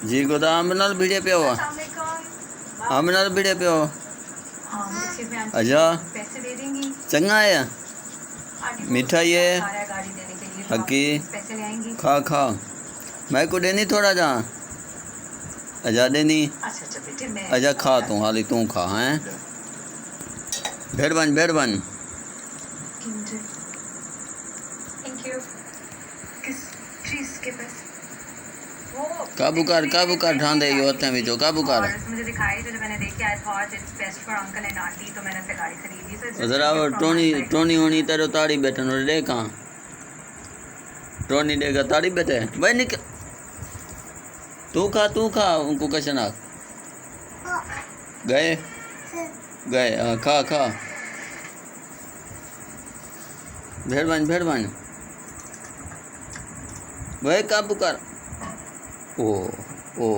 जी गोदा आम नाल भिड़े पे हो आम नाल भिड़े पे हो अच्छा चंगा है मिठाई है हकी खा खा मैं को देनी थोड़ा जा अजा देनी अजा खा तू हाली तू खा हैं भेड़ बन काबू कर ठांदे यो होते भी जो काबू कर मुझे दिखाई तो मैंने देखी I thought it's best for uncle and aunty तो मैंने फिर गाड़ी खरीदी सो जरा वो टोनी होनी तेरे ताड़ी बैठन और दे कहां टोनी देगा ताड़ी बैठे भाई निकल तू खा उनको कैसे ना गए खा भेड़ बन भाई काबू कर ओ